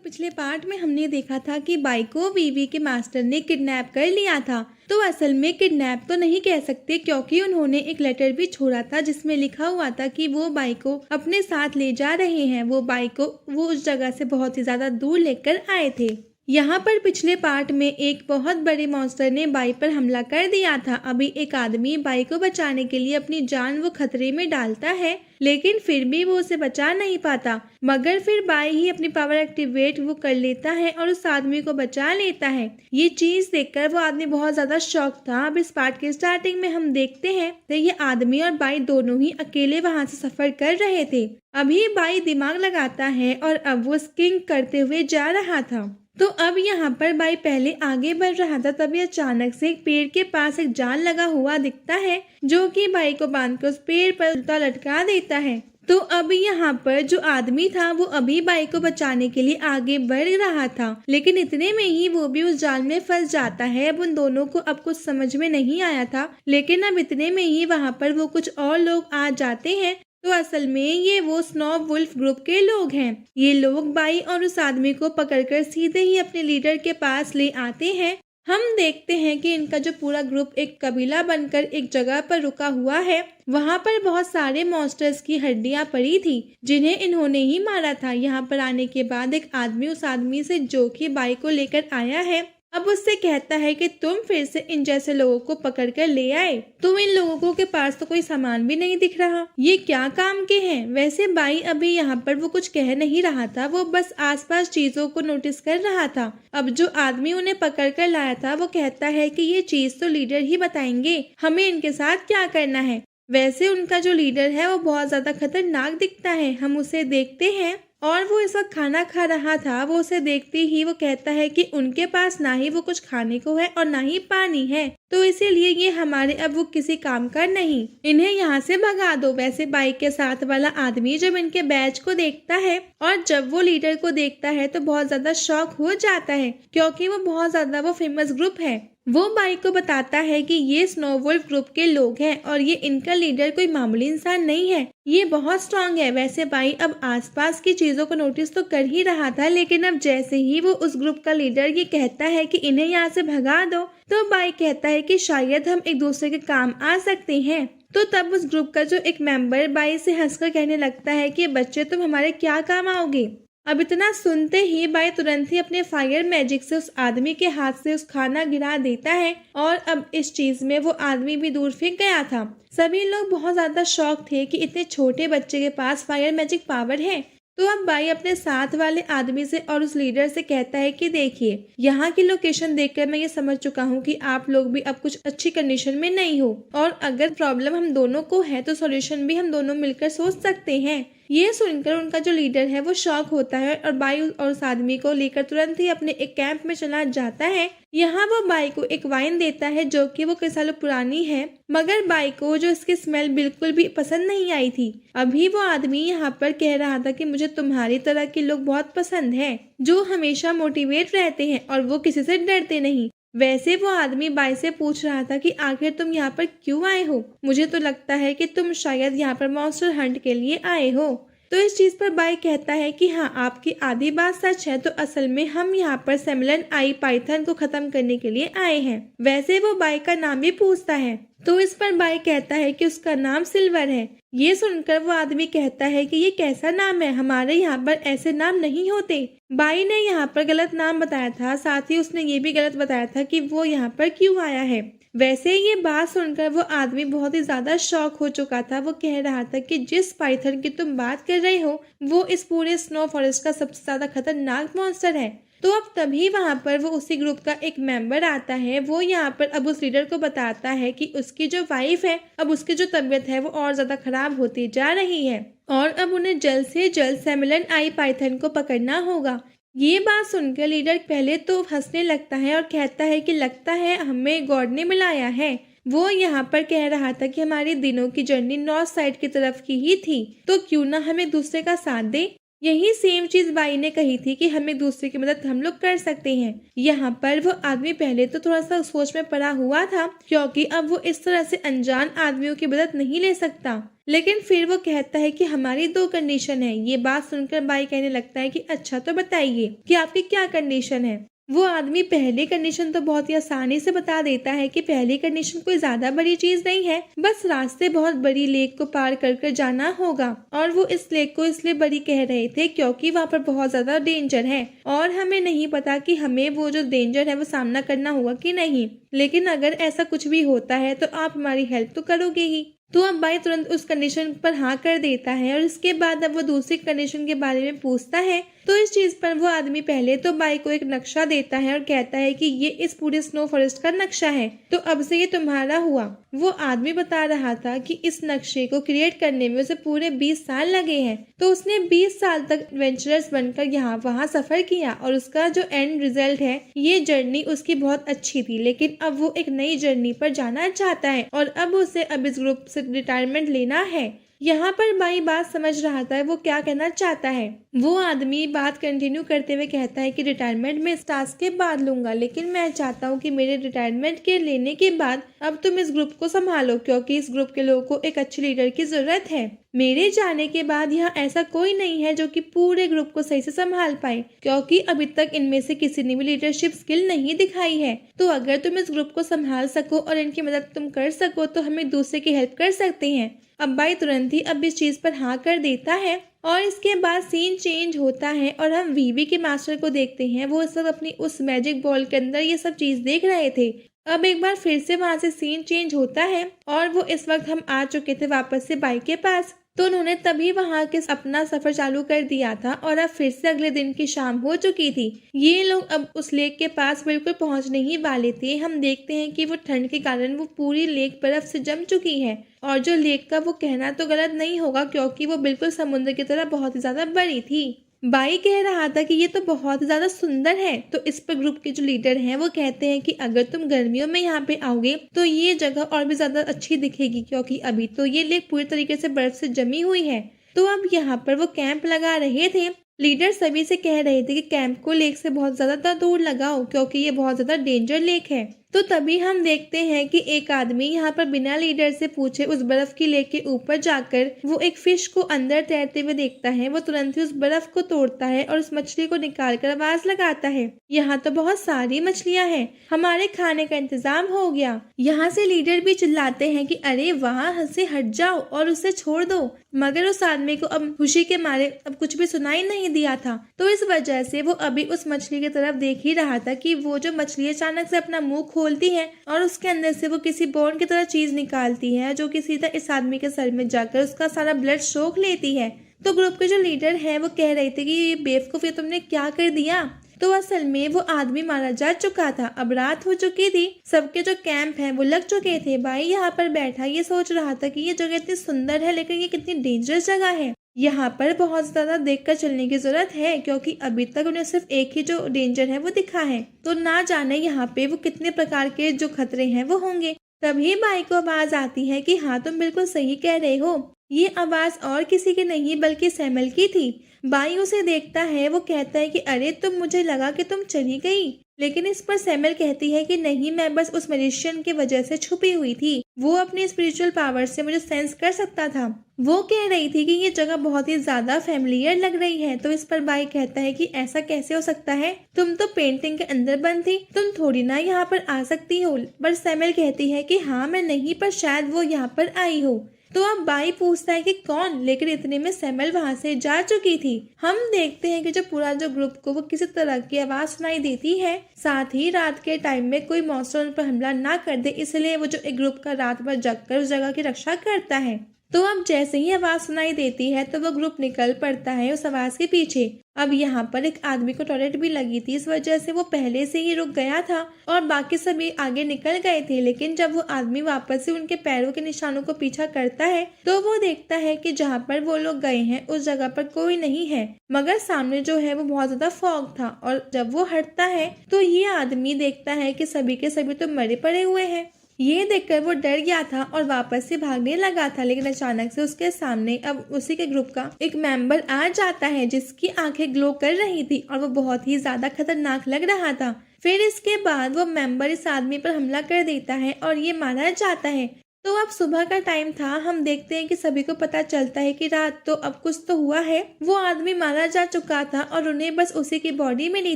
पिछले पार्ट में हमने देखा था कि बाई को वीवी के मास्टर ने किडनैप कर लिया था। तो असल में किडनैप तो नहीं कह सकते, क्योंकि उन्होंने एक लेटर भी छोड़ा था जिसमें लिखा हुआ था कि वो बाई को अपने साथ ले जा रहे हैं। वो बाई को वो उस जगह से बहुत ही ज्यादा दूर लेकर आए थे। यहाँ पर पिछले पार्ट में एक बहुत बड़े मॉन्स्टर ने बाई पर हमला कर दिया था। अभी एक आदमी बाई को बचाने के लिए अपनी जान वो खतरे में डालता है, लेकिन फिर भी वो उसे बचा नहीं पाता। मगर फिर बाई ही अपनी पावर एक्टिवेट वो कर लेता है और उस आदमी को बचा लेता है। ये चीज देखकर वो आदमी बहुत ज्यादा शॉक था। अब इस पार्ट के स्टार्टिंग में हम देखते हैं तो ये आदमी और बाई दोनों ही अकेले वहाँ से सफर कर रहे थे। अभी बाई दिमाग लगाता है और अब वो स्किंग करते हुए जा रहा था। तो अब यहाँ पर बाई पहले आगे बढ़ रहा था, तभी अचानक से एक पेड़ के पास एक जाल लगा हुआ दिखता है जो कि बाई को बांधकर उस पेड़ पर उल्टा लटका देता है। तो अब यहाँ पर जो आदमी था वो अभी बाई को बचाने के लिए आगे बढ़ रहा था, लेकिन इतने में ही वो भी उस जाल में फंस जाता है। अब उन दोनों को अब कुछ समझ में नहीं आया था, लेकिन अब इतने में ही वहाँ पर वो कुछ और लोग आ जाते हैं। तो असल में ये वो स्नो वुल्फ ग्रुप के लोग हैं। ये लोग बाई और उस आदमी को पकड़कर सीधे ही अपने लीडर के पास ले आते हैं। हम देखते हैं कि इनका जो पूरा ग्रुप एक कबीला बनकर एक जगह पर रुका हुआ है। वहाँ पर बहुत सारे मॉन्स्टर्स की हड्डियां पड़ी थी जिन्हें इन्होंने ही मारा था। यहाँ पर आने के बाद एक आदमी उस आदमी से जो कि बाई को लेकर आया है, अब उससे कहता है कि तुम फिर से इन जैसे लोगों को पकड़ कर ले आए। तो इन लोगों के पास तो कोई सामान भी नहीं दिख रहा, ये क्या काम के हैं। वैसे बाई अभी यहाँ पर वो कुछ कह नहीं रहा था, वो बस आसपास चीजों को नोटिस कर रहा था। अब जो आदमी उन्हें पकड़ कर लाया था वो कहता है कि ये चीज तो लीडर ही बताएंगे, हमें इनके साथ क्या करना है। वैसे उनका जो लीडर है वो बहुत ज्यादा खतरनाक दिखता है। हम उसे देखते हैं और वो इस वक्त खाना खा रहा था। वो उसे देखते ही वो कहता है कि उनके पास ना ही वो कुछ खाने को है और ना ही पानी है, तो इसीलिए ये हमारे अब वो किसी काम का नहीं, इन्हें यहाँ से भगा दो। वैसे बाइक के साथ वाला आदमी जब इनके बैच को देखता है और जब वो लीडर को देखता है तो बहुत ज्यादा शॉक हो जाता है, क्योंकि वो बहुत ज्यादा वो फेमस ग्रुप है। वो बाइक को बताता है कि ये स्नो वुल्फ ग्रुप के लोग हैं और ये इनका लीडर कोई मामूली इंसान नहीं है, ये बहुत स्ट्रांग है। वैसे बाई अब आसपास की चीजों को नोटिस तो कर ही रहा था, लेकिन अब जैसे ही वो उस ग्रुप का लीडर ये कहता है कि इन्हें यहाँ से भगा दो, तो बाई कहता है कि शायद हम एक दूसरे के काम आ सकते हैं। तो तब उस ग्रुप का जो एक मेंबर बाई से हंसकर कहने लगता है कि बच्चे तुम हमारे क्या काम आओगे। अब इतना सुनते ही बाई तुरंत ही अपने फायर मैजिक से उस आदमी के हाथ से उस खाना गिरा देता है और अब इस चीज में वो आदमी भी दूर फेंक गया था। सभी लोग बहुत ज्यादा शॉक थे कि इतने छोटे बच्चे के पास फायर मैजिक पावर है। तो अब बाई अपने साथ वाले आदमी से और उस लीडर से कहता है कि देखिए, यहाँ की लोकेशन देखकर मैं ये समझ चुका हूँ कि आप लोग भी अब कुछ अच्छी कंडीशन में नहीं हो, और अगर प्रॉब्लम हम दोनों को है तो सॉल्यूशन भी हम दोनों मिलकर सोच सकते हैं। ये सुनकर उनका जो लीडर है वो शॉक होता है और बाई और उस आदमी को लेकर तुरंत ही अपने एक कैंप में चला जाता है। यहाँ वो बाई को एक वाइन देता है जो कि वो कई सालों पुरानी है, मगर बाई को जो इसकी स्मेल बिल्कुल भी पसंद नहीं आई थी। अभी वो आदमी यहाँ पर कह रहा था कि मुझे तुम्हारी तरह के लोग बहुत पसंद है, जो हमेशा मोटिवेट रहते हैं और वो किसी से डरते नहीं। वैसे वो आदमी बाई से पूछ रहा था कि आखिर तुम यहाँ पर क्यों आए हो, मुझे तो लगता है कि तुम शायद यहाँ पर मॉन्स्टर हंट के लिए आए हो। तो इस चीज पर बाई कहता है कि हाँ, आपकी आधी बात सच है, तो असल में हम यहाँ पर सेमलन आई पाइथन को खत्म करने के लिए आए हैं। वैसे वो बाई का नाम भी पूछता है, तो इस पर बाई कहता है कि उसका नाम सिल्वर है। ये सुनकर वो आदमी कहता है कि ये कैसा नाम है, हमारे यहाँ पर ऐसे नाम नहीं होते। बाई ने यहाँ पर गलत नाम बताया था, साथ ही उसने ये भी गलत बताया था कि वो यहाँ पर क्यों आया है। वैसे ये बात सुनकर वो आदमी बहुत ही ज्यादा शॉक हो चुका था। वो कह रहा था कि जिस पाइथन की तुम बात कर रहे हो वो इस पूरे स्नो फॉरेस्ट का सबसे ज्यादा खतरनाक मॉन्स्टर है। तो अब तभी वहाँ पर वो उसी ग्रुप का एक मेंबर आता है। वो यहाँ पर अब उस लीडर को बताता है कि उसकी जो वाइफ है, अब उसकी जो तबीयत है वो और ज्यादा खराब होती जा रही है और अब उन्हें जल्द से जल्द सेमलन आई पाइथन को पकड़ना होगा। ये बात सुनकर लीडर पहले तो हंसने लगता है और कहता है कि लगता है हमें गॉड ने मिलाया है। वो यहाँ पर कह रहा था कि हमारी दिनों की जर्नी नॉर्थ साइड की तरफ की ही थी, तो क्यों ना हम एक दूसरे का साथ दे। यही सेम चीज बाई ने कही थी कि हम एक दूसरे की मदद हम लोग कर सकते हैं। यहाँ पर वो आदमी पहले तो थोड़ा सा सोच में पड़ा हुआ था, क्योंकि अब वो इस तरह से अनजान आदमियों की मदद नहीं ले सकता। लेकिन फिर वो कहता है कि हमारी 2 कंडीशन है। ये बात सुनकर बाई कहने लगता है कि अच्छा तो बताइए कि आपकी क्या कंडीशन है। वो आदमी पहली कंडीशन तो बहुत ही आसानी से बता देता है कि पहली कंडीशन कोई ज्यादा बड़ी चीज नहीं है, बस रास्ते बहुत बड़ी लेक को पार कर कर जाना होगा। और वो इस लेक को इसलिए बड़ी कह रहे थे क्योंकि वहाँ पर बहुत ज्यादा डेंजर है और हमें नहीं पता कि हमें वो जो डेंजर है वो सामना करना होगा कि नहीं। लेकिन अगर ऐसा कुछ भी होता है तो आप हमारी हेल्प तो करोगे ही। तो अब बाई तुरंत उस कंडीशन पर हाँ कर देता है और इसके बाद अब वो दूसरी कंडीशन के बारे में पूछता है। तो इस चीज पर वो आदमी पहले तो बाई को एक नक्शा देता है और कहता है कि ये इस पूरे स्नो फॉरेस्ट का नक्शा है, तो अब से ये तुम्हारा हुआ। वो आदमी बता रहा था कि इस नक्शे को क्रिएट करने में उसे पूरे 20 साल लगे हैं। तो उसने 20 साल तक एडवेंचरस बनकर यहाँ वहाँ सफर किया और उसका जो एंड रिजल्ट है, ये जर्नी उसकी बहुत अच्छी थी। लेकिन अब वो एक नई जर्नी पर जाना चाहता है और अब उसे अब इस ग्रुप से रिटायरमेंट लेना है। यहाँ पर बाई बात समझ रहा था वो क्या कहना चाहता है। वो आदमी बात कंटिन्यू करते हुए कहता है कि रिटायरमेंट में इस टास्क के बाद लूंगा, लेकिन मैं चाहता हूँ कि मेरे रिटायरमेंट के लेने के बाद अब तुम इस ग्रुप को संभालो, क्योंकि इस ग्रुप के लोगों को एक अच्छे लीडर की जरूरत है। मेरे जाने के बाद यहाँ ऐसा कोई नहीं है जो कि पूरे ग्रुप को सही से संभाल पाए, क्योंकि अभी तक इनमें से किसी ने भी लीडरशिप स्किल नहीं दिखाई है। तो अगर तुम इस ग्रुप को संभाल सको और इनकी मदद तुम कर सको तो हम एक दूसरे की हेल्प कर सकते हैं। अब बाई तुरंत ही अब इस चीज पर हाँ कर देता है और इसके बाद सीन चेंज होता है और हम वीवी के मास्टर को देखते हैं। वो सब अपनी उस मैजिक बॉल के अंदर ये सब चीज देख रहे थे। अब एक बार फिर से वहां से सीन चेंज होता है और वो इस वक्त हम आ चुके थे वापस से बाई के पास। तो उन्होंने तभी वहां के अपना सफर चालू कर दिया था और अब फिर से अगले दिन की शाम हो चुकी थी। ये लोग अब उस लेक के पास बिल्कुल पहुंचने ही वाले थे। हम देखते हैं कि वो ठंड के कारण वो पूरी लेक बर्फ से जम चुकी है और जो लेक का वो कहना तो गलत नहीं होगा, क्योंकि वो बिल्कुल समुद्र की तरह बहुत ही ज्यादा बड़ी थी। बाई कह रहा था कि ये तो बहुत ज्यादा सुंदर है। तो इस पर ग्रुप के जो लीडर हैं वो कहते हैं कि अगर तुम गर्मियों में यहाँ पे आओगे तो ये जगह और भी ज्यादा अच्छी दिखेगी, क्योंकि अभी तो ये लेक पूरी तरीके से बर्फ से जमी हुई है। तो अब यहाँ पर वो कैंप लगा रहे थे। लीडर सभी से कह रहे थे कि कैंप को लेक से बहुत ज्यादा दूर लगाओ, क्योंकि ये बहुत ज्यादा डेंजर लेक है। तो तभी हम देखते हैं कि एक आदमी यहाँ पर बिना लीडर से पूछे उस बर्फ की लेक के ऊपर जाकर वो एक फिश को अंदर तैरते हुए देखता है। वो तुरंत ही उस बर्फ को तोड़ता है और उस मछली को निकाल कर आवाज लगाता है, यहाँ तो बहुत सारी मछलियाँ हैं, हमारे खाने का इंतजाम हो गया। यहाँ से लीडर भी चिल्लाते हैं कि अरे वहाँ से हट जाओ और उसे छोड़ दो, मगर उस आदमी को अब खुशी के मारे अब कुछ भी सुनाई नहीं दिया था। तो इस वजह से वो अभी उस मछली की तरफ देख ही रहा था कि वो जो मछली अचानक से अपना मुंह खोलती है और उसके अंदर से वो किसी बोन की तरह चीज निकालती है, जो कि सीधा इस आदमी के सर में जाकर उसका सारा ब्लड सोख लेती है। तो ग्रुप के जो लीडर है वो कह रहे थे कि ये बेवकूफ, ये तुमने क्या कर दिया। तो असल में वो आदमी मारा जा चुका था। अब रात हो चुकी थी, सबके जो कैंप हैं वो लग चुके थे। भाई यहाँ पर बैठा ये सोच रहा था कि ये जगह इतनी सुंदर है, लेकिन ये कितनी डेंजरस जगह है। यहाँ पर बहुत ज्यादा देखकर चलने की जरूरत है, क्योंकि अभी तक उन्हें सिर्फ एक ही जो डेंजर है वो दिखा है। तो ना जाने यहाँ पे वो कितने प्रकार के जो खतरे हैं वो होंगे। तभी बाई को आवाज आती है कि हाँ तुम बिल्कुल सही कह रहे हो। ये आवाज और किसी की नहीं बल्कि सैमल की थी। बाई उसे देखता है, वो कहता है कि अरे तुम, मुझे लगा कि तुम चली गई। लेकिन इस पर सैमल कहती है कि नहीं, मैं बस उस मैजिशियन की वजह से छुपी हुई थी। वो अपनी स्पिरिचुअल पावर से मुझे सेंस कर सकता था। वो कह रही थी कि ये जगह बहुत ही ज्यादा फैमिलियर लग रही है। तो इस पर बाई कहता है कि ऐसा कैसे हो सकता है, तुम तो पेंटिंग के अंदर बंद थी, तुम थोड़ी ना यहाँ पर आ सकती हो। पर सैमल कहती है कि हाँ मैं नहीं, पर शायद वो यहाँ पर आई हो। तो अब बाई पूछता है कि कौन, लेकिन इतने में सैमल वहां से जा चुकी थी। हम देखते हैं कि जो पूरा जो ग्रुप को वो किसी तरह की आवाज सुनाई देती है। साथ ही रात के टाइम में कोई मॉन्स्टर उन पर हमला ना कर दे, इसलिए वो जो एक ग्रुप का रात भर जगकर उस जगह की रक्षा करता है। तो अब जैसे ही आवाज सुनाई देती है तो वो ग्रुप निकल पड़ता है उस आवाज के पीछे। अब यहाँ पर एक आदमी को टॉयलेट भी लगी थी, इस वजह से वो पहले से ही रुक गया था और बाकी सभी आगे निकल गए थे। लेकिन जब वो आदमी वापस से उनके पैरों के निशानों को पीछा करता है तो वो देखता है कि जहाँ पर वो लोग गए हैं उस जगह पर कोई नहीं है, मगर सामने जो है वो बहुत ज्यादा फॉग था। और जब वो हटता है तो ये आदमी देखता है कि सभी के सभी तो मरे पड़े हुए हैं। ये देखकर वो डर गया था और वापस से भागने लगा था, लेकिन अचानक से उसके सामने अब उसी के ग्रुप का एक मेंबर आ जाता है जिसकी आंखें ग्लो कर रही थी और वो बहुत ही ज्यादा खतरनाक लग रहा था। फिर इसके बाद वो मेंबर इस आदमी पर हमला कर देता है और ये मारा जाता है। तो अब सुबह का टाइम था, हम देखते हैं कि सभी को पता चलता है कि रात तो अब कुछ तो हुआ है। वो आदमी मारा जा चुका था और उन्हें बस उसी की बॉडी मिली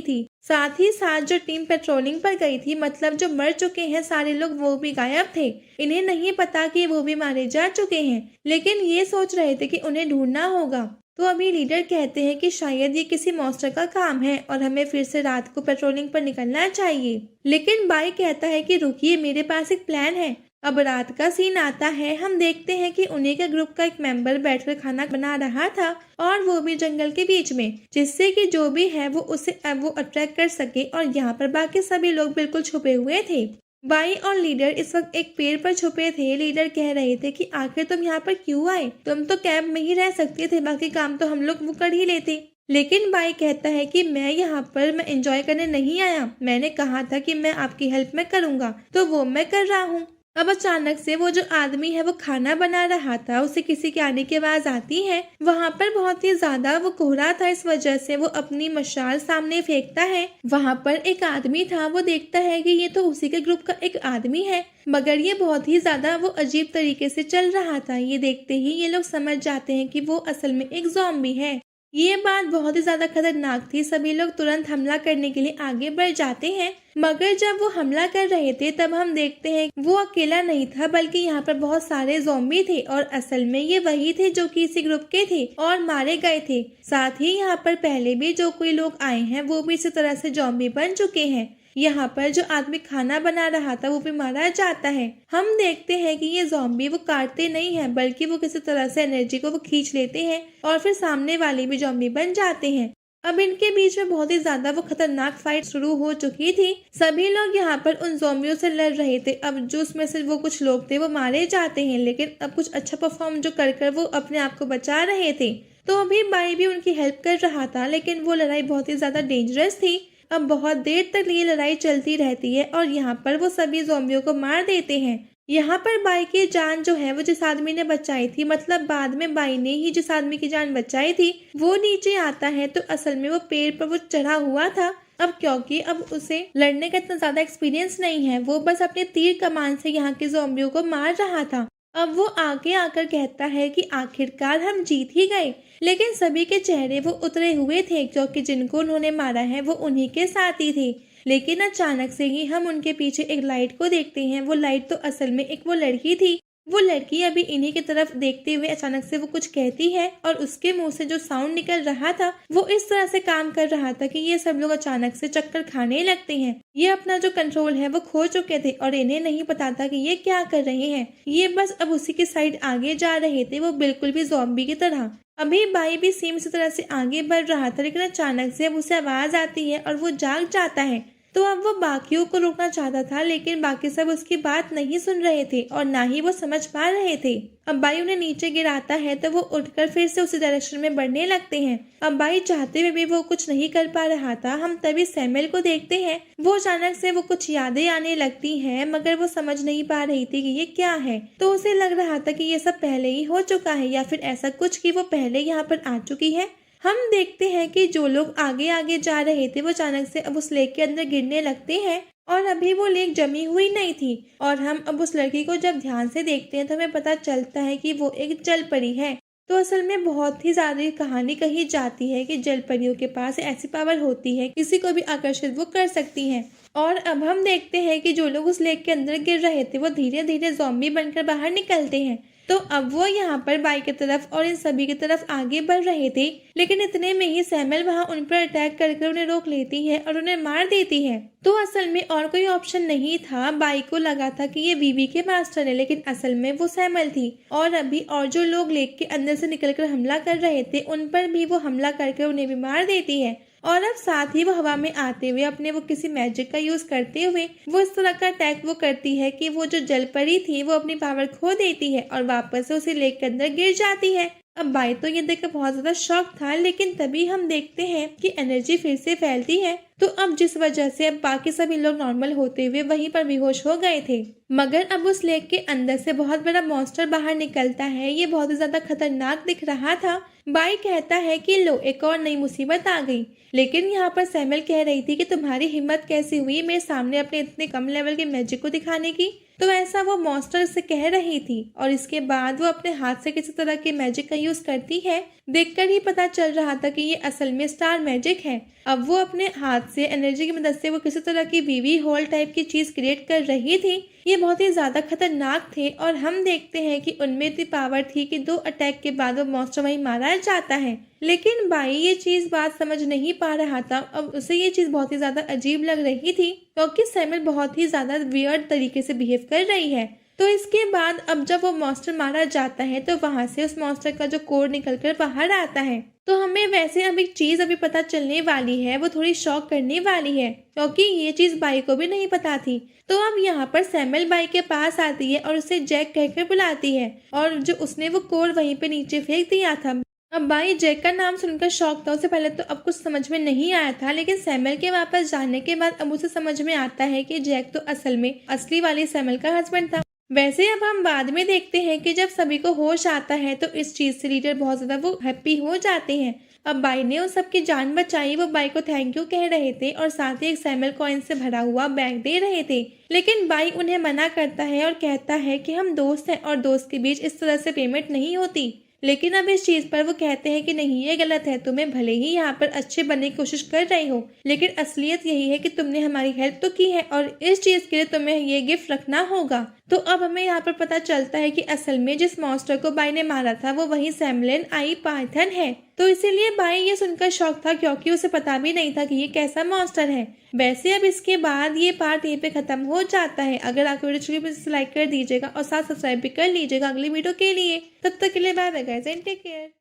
थी। साथ ही साथ जो टीम पेट्रोलिंग पर गई थी, मतलब जो मर चुके हैं सारे लोग, वो भी गायब थे। इन्हें नहीं पता कि वो भी मारे जा चुके हैं, लेकिन ये सोच रहे थे कि उन्हें ढूंढना होगा। तो अभी लीडर कहते हैं कि शायद ये किसी मॉन्स्टर का काम है और हमें फिर से रात को पेट्रोलिंग पर निकलना चाहिए। लेकिन बाई कहता है कि रुकिए, मेरे पास एक प्लान है। अब रात का सीन आता है, हम देखते हैं कि उन्हीं के ग्रुप का एक मेंबर बैठकर खाना बना रहा था और वो भी जंगल के बीच में, जिससे कि जो भी है वो उसे वो अट्रैक्ट कर सके। और यहाँ पर बाकी सभी लोग बिल्कुल छुपे हुए थे। बाई और लीडर इस वक्त एक पेड़ पर छुपे थे। लीडर कह रहे थे कि आखिर तुम यहाँ पर क्यों आए? तुम तो कैंप में ही रह सकते थे, बाकी काम तो हम लोग वो कर ही लेते। लेकिन बाई कहता है कि मैं यहाँ पर एंजॉय करने नहीं आया, मैंने कहा था कि मैं आपकी हेल्प में करूंगा, तो वो मैं कर रहा हूँ। अब अचानक से वो जो आदमी है वो खाना बना रहा था, उसे किसी के आने की आवाज आती है। वहाँ पर बहुत ही ज्यादा वो कोहरा था, इस वजह से वो अपनी मशाल सामने फेंकता है। वहाँ पर एक आदमी था, वो देखता है कि ये तो उसी के ग्रुप का एक आदमी है, मगर ये बहुत ही ज्यादा वो अजीब तरीके से चल रहा था। ये देखते ही ये लोग समझ जाते हैं कि वो असल में एक ज़ॉम्बी है। ये बात बहुत ही ज्यादा खतरनाक थी। सभी लोग तुरंत हमला करने के लिए आगे बढ़ जाते हैं, मगर जब वो हमला कर रहे थे तब हम देखते हैं वो अकेला नहीं था, बल्कि यहाँ पर बहुत सारे ज़ॉम्बी थे और असल में ये वही थे जो कि इसी ग्रुप के थे और मारे गए थे। साथ ही यहाँ पर पहले भी जो कोई लोग आए हैं वो भी इसी तरह से ज़ॉम्बी बन चुके हैं। यहाँ पर जो आदमी खाना बना रहा था वो भी मारा जाता है। हम देखते हैं कि ये ज़ॉम्बी वो काटते नहीं हैं, बल्कि वो किसी तरह से एनर्जी को वो खींच लेते हैं और फिर सामने वाले भी ज़ॉम्बी बन जाते हैं। अब इनके बीच में बहुत ही ज्यादा वो खतरनाक फाइट शुरू हो चुकी थी। सभी लोग यहाँ पर उन ज़ॉम्बियों से लड़ रहे थे। अब जो उसमें से वो कुछ लोग थे वो मारे जाते हैं, लेकिन अब कुछ अच्छा परफॉर्म जो कर वो अपने आप को बचा रहे थे। तो अभी बाई भी उनकी हेल्प कर रहा था, लेकिन वो लड़ाई बहुत ही ज्यादा डेंजरस थी। अब बहुत देर तक ये लड़ाई चलती रहती है और यहाँ पर वो सभी ज़ॉम्बियों को मार देते हैं। यहाँ पर बाई की जान जो है वो जिस आदमी ने बचाई थी, मतलब बाद में बाई ने ही जिस आदमी की जान बचाई थी, वो नीचे आता है। तो असल में वो पेड़ पर वो चढ़ा हुआ था। अब क्योंकि अब उसे लड़ने का इतना ज्यादा एक्सपीरियंस नहीं है, वो बस अपने तीर कमान से यहाँ के ज़ॉम्बियों को मार रहा था। अब वो आगे आकर कहता है कि आखिरकार हम जीत ही गए। लेकिन सभी के चेहरे वो उतरे हुए थे, क्योंकि जिनको उन्होंने मारा है वो उन्हीं के साथ ही थे। लेकिन अचानक से ही हम उनके पीछे एक लाइट को देखते हैं। वो लाइट तो असल में एक वो लड़की थी। वो लड़की अभी इन्हीं की तरफ देखते हुए अचानक से वो कुछ कहती है और उसके मुंह से जो साउंड निकल रहा था वो इस तरह से काम कर रहा था कि ये सब लोग अचानक से चक्कर खाने लगते हैं। ये अपना जो कंट्रोल है वो खो चुके थे और इन्हें नहीं पता था कि ये क्या कर रहे हैं। ये बस अब उसी की साइड आगे जा रहे थे, वो बिल्कुल भी ज़ॉम्बी की तरह। अभी बाई भी सेम इसी तरह से आगे बढ़ रहा था, लेकिन अचानक से अब उसे आवाज आती है और वो जाग जाता है। तो अब वो बाकियों को रोकना चाहता था, लेकिन बाकी सब उसकी बात नहीं सुन रहे थे और ना ही वो समझ पा रहे थे। अब बाई उन्हें नीचे गिराता है तो वो उठकर फिर से उसी डायरेक्शन में बढ़ने लगते हैं। अब बाई चाहते हुए भी वो कुछ नहीं कर पा रहा था। हम तभी सैमुअल को देखते हैं। वो अचानक से वो कुछ यादें आने लगती हैं, मगर वो समझ नहीं पा रही थी कि ये क्या है। तो उसे लग रहा था कि ये सब पहले ही हो चुका है या फिर ऐसा कुछ कि वो पहले यहाँ पर आ चुकी है। हम देखते हैं कि जो लोग आगे आगे जा रहे थे वो अचानक से अब उस लेक के अंदर गिरने लगते हैं और अभी वो लेक जमी हुई नहीं थी। और हम अब उस लड़की को जब ध्यान से देखते हैं तो हमें पता चलता है कि वो एक जल परी है। तो असल में बहुत ही ज्यादा कहानी कही जाती है कि जल परियों के पास ऐसी पावर होती है, किसी को भी आकर्षित वो कर सकती हैं। और अब हम देखते हैं कि जो लोग उस लेक के अंदर गिर रहे थे वो धीरे धीरे ज़ॉम्बी बनकर बाहर निकलते हैं। तो अब वो यहाँ पर बाई की तरफ और इन सभी की तरफ आगे बढ़ रहे थे, लेकिन इतने में ही सैमुअल वहाँ उन पर अटैक करके उन्हें रोक लेती है और उन्हें मार देती है। तो असल में और कोई ऑप्शन नहीं था। बाई को लगा था कि ये बीवी के मास्टर है, लेकिन असल में वो सैमुअल थी। और अभी और जो लोग लेक के अंदर से निकलकर हमला कर रहे थे उन पर भी वो हमला करके उन्हें भी मार देती है। और अब साथ ही वो हवा में आते हुए अपने वो किसी मैजिक का यूज करते हुए वो इस तरह का अटैक वो करती है कि वो जो जल परी थी वो अपनी पावर खो देती है और वापस से उसे लेक के अंदर गिर जाती है। अब बाई तो ये देखकर बहुत ज्यादा शॉक था, लेकिन तभी हम देखते हैं कि एनर्जी फिर से फैलती है। तो अब जिस वजह से अब बाकी सभी लोग नॉर्मल होते हुए वहीं पर बेहोश हो गए थे। मगर अब उस लेक के अंदर से बहुत बड़ा मॉन्स्टर बाहर निकलता है। ये बहुत ही ज्यादा खतरनाक दिख रहा था। बाई कहता है कि लो, एक और नई मुसीबत आ गई। लेकिन यहाँ पर सैमुअल कह रही थी कि तुम्हारी हिम्मत कैसी हुई मेरे सामने अपने इतने कम लेवल के मैजिक को दिखाने की। तो ऐसा वो मॉन्स्टर से कह रही थी और इसके बाद वो अपने हाथ से किसी तरह के मैजिक का यूज करती है। देखकर ही पता चल रहा था कि ये असल में स्टार मैजिक है। अब वो अपने हाथ से एनर्जी की मदद से वो किसी तरह की वीवी होल टाइप की चीज क्रिएट कर रही थी। ये बहुत ही ज्यादा खतरनाक थे और हम देखते हैं कि उनमें इतनी पावर थी कि 2 अटैक के बाद वो मॉन्स्टर वहीं मारा जाता है। लेकिन बाई ये चीज बात समझ नहीं पा रहा था। अब उसे ये चीज बहुत ही ज्यादा अजीब लग रही थी क्योंकि सैमुअल बहुत ही ज्यादा वियर्ड तरीके से बिहेव कर रही है। तो इसके बाद अब जब वो मॉन्स्टर मारा जाता है तो वहां से उस मॉन्स्टर का जो कोड निकलकर बाहर आता है। तो हमें वैसे अब एक चीज अभी पता चलने वाली है, वो थोड़ी शॉक करने वाली है क्योंकि ये चीज बाई को भी नहीं पता थी। तो अब यहाँ पर सैमुअल बाई के पास आती है और उसे जैक कहकर बुलाती है और जो उसने वो कोड वहीं पे नीचे फेंक दिया था। अब बाई जैक का नाम सुनकर शॉक था। उसे पहले तो अब कुछ समझ में नहीं आया था, लेकिन सैमुअल के वापस जाने के बाद अब उसे समझ में आता है कि जैक तो असल में असली वाली सैमुअल का हस्बैंड था। वैसे अब हम बाद में देखते हैं कि जब सभी को होश आता है तो इस चीज से लीडर बहुत ज्यादा वो हैप्पी हो जाते हैं। अब बाई ने उस सबकी जान बचाई। वो बाई को थैंक यू कह रहे थे और साथ ही एक सैमुअल कॉइन से भरा हुआ बैग दे रहे थे। लेकिन बाई उन्हें मना करता है और कहता है कि हम दोस्त हैं और दोस्त के बीच इस तरह से पेमेंट नहीं होती। लेकिन अब इस चीज पर वो कहते हैं कि नहीं, ये गलत है। तुम्हें भले ही यहाँ पर अच्छे बनने की कोशिश कर रही हो, लेकिन असलियत यही है कि तुमने हमारी हेल्प तो की है और इस चीज के लिए तुम्हें ये गिफ्ट रखना होगा। तो अब हमें यहाँ पर पता चलता है कि असल में जिस मॉन्स्टर को बाई ने मारा था वो वही सैमुअल आई पाइथन है। तो इसीलिए बाई ये सुनकर शॉक था क्योंकि उसे पता भी नहीं था कि ये कैसा मॉन्स्टर है। वैसे अब इसके बाद ये पार्ट यहीं पे खत्म हो जाता है। अगर आपको वीडियो अच्छी लगी तो लाइक कर दीजिएगा और साथ सब्सक्राइब भी कर लीजिएगा अगली वीडियो के लिए। तब तक के लिए bye bye guys and take care.